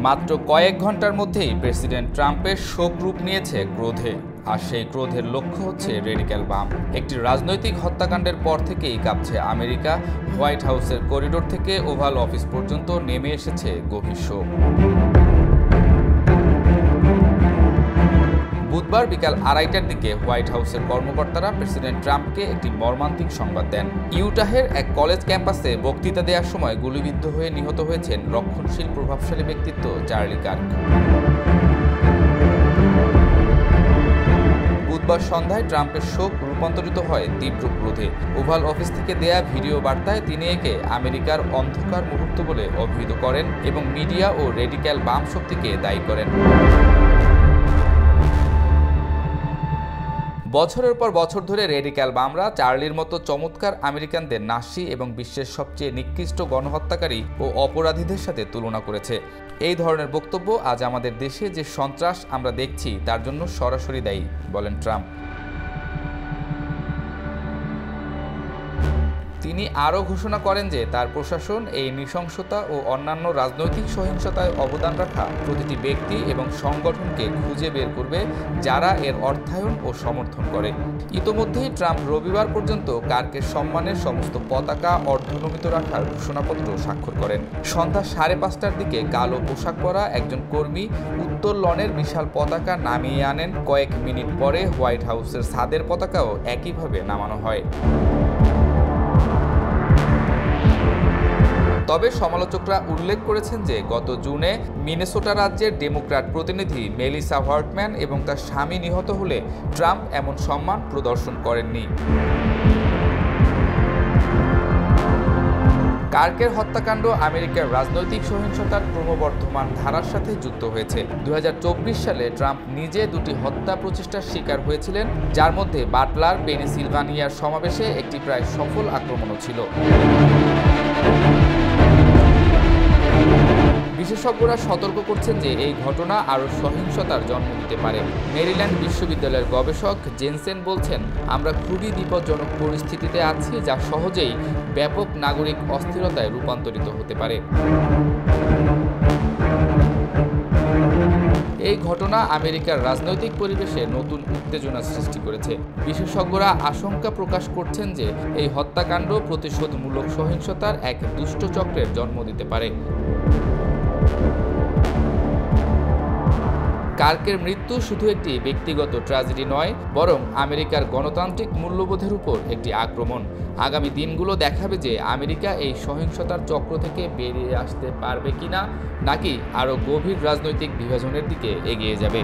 মাত্র কয়েক ঘন্টার মধ্যেই প্রেসিডেন্ট ট্রাম্পের শোক রূপ নিয়েছে ক্রোধে। আর সেই ক্রোধের লক্ষ্য হচ্ছে রেডিক্যাল বাম। একটি রাজনৈতিক হত্যাকাণ্ডের পর থেকেই কাঁপছে আমেরিকা। হোয়াইট হাউসের করিডোর থেকে ওভাল অফিস পর্যন্ত নেমে এসেছে গভীর শোক। বুধবার বিকাল 2:30টার দিকে হোয়াইট হাউসের কর্মকর্তারা প্রেসিডেন্ট ট্রাম্পকে একটি মর্মান্তিক সংবাদ দেন। ইউটাহের এক কলেজ ক্যাম্পাসে বক্তৃতা দেওয়ার সময় গুলিবিদ্ধ হয়ে নিহত হয়েছেন রক্ষণশীল প্রভাবশালী ব্যক্তিত্ব চার্লি কার্ক। বুধবার সন্ধ্যায় ট্রাম্পের শোক রূপান্তরিত হয় তীব্র ক্রোধে। ওভাল অফিস থেকে দেয়া ভিডিও বার্তায় তিনি একে আমেরিকার অন্ধকার মুহূর্ত বলে অভিহিত করেন এবং মিডিয়া ও রেডিক্যাল বাম শক্তিকে দায়ী করেন। বছরের পর বছর ধরে রেডিক্যাল বামরা চার্লির মতো চমৎকার আমেরিকানদের নাশী এবং বিশ্বের সবচেয়ে নিকৃষ্ট গণহত্যাকারী ও অপরাধীদের সাথে তুলনা করেছে। এই ধরনের বক্তব্য আজ আমাদের দেশে যে সন্ত্রাস আমরা দেখছি তার জন্য সরাসরি দায়ী, বলেন ট্রাম্প। তিনি আরও ঘোষণা করেন যে তার প্রশাসন এই নৃশংসতা ও অন্যান্য রাজনৈতিক সহিংসতায় অবদান রাখা প্রতিটি ব্যক্তি এবং সংগঠনকে খুঁজে বের করবে যারা এর অর্থায়ন ও সমর্থন করে। ইতোমধ্যেই ট্রাম্প রবিবার পর্যন্ত কার্কের সম্মানের সমস্ত পতাকা অর্ধনমিত রাখার ঘোষণাপত্র স্বাক্ষর করেন। সন্ধ্যা 5:30টার দিকে কালো পোশাক পরা একজন কর্মী উত্তর লনের বিশাল পতাকা নামিয়ে আনেন। কয়েক মিনিট পরে হোয়াইট হাউসের ছাদের পতাকাও একইভাবে নামানো হয়। তবে সমালোচকরা উল্লেখ করেছেন যে গত জুনে মিনেসোটা রাজ্যের ডেমোক্র্যাট প্রতিনিধি মেলিসা হোয়ার্টম্যান এবং তার স্বামী নিহত হলে ট্রাম্প এমন সম্মান প্রদর্শন করেননি। কার্কের হত্যাকাণ্ড আমেরিকার রাজনৈতিক সহিংসতার ক্রমবর্ধমান ধারার সাথে যুক্ত হয়েছে। 2024 সালে ট্রাম্প নিজে দুটি হত্যা প্রচেষ্টার শিকার হয়েছিলেন, যার মধ্যে বাটলার পেনিসিলভানিয়ার সমাবেশে একটি প্রায় সফল আক্রমণও ছিল। বিশেষজ্ঞরা সতর্ক করছেন যে এই ঘটনা আরও সহিংসতার জন্ম দিতে পারে। মেরিল্যান্ড বিশ্ববিদ্যালয়ের গবেষক জেনসেন বলছেন, আমরা খুবই বিপজ্জনক পরিস্থিতিতে আছি যা সহজেই ব্যাপক নাগরিক অস্থিরতায় রূপান্তরিত হতে পারে। এই ঘটনা আমেরিকার রাজনৈতিক পরিবেশে নতুন উত্তেজনা সৃষ্টি করেছে। বিশেষজ্ঞরা আশঙ্কা প্রকাশ করছেন যে এই হত্যাকাণ্ড প্রতিশোধমূলক সহিংসতার এক দুষ্ট চক্রের জন্ম দিতে পারে। কার্কের মৃত্যু শুধু একটি ব্যক্তিগত ট্র্যাজেডি নয়, বরং আমেরিকার গণতান্ত্রিক মূল্যবোধের উপর একটি আক্রমণ। আগামী দিনগুলো দেখাবে যে আমেরিকা এই সহিংসতার চক্র থেকে বেরিয়ে আসতে পারবে কিনা, নাকি আরও গভীর রাজনৈতিক বিভাজনের দিকে এগিয়ে যাবে।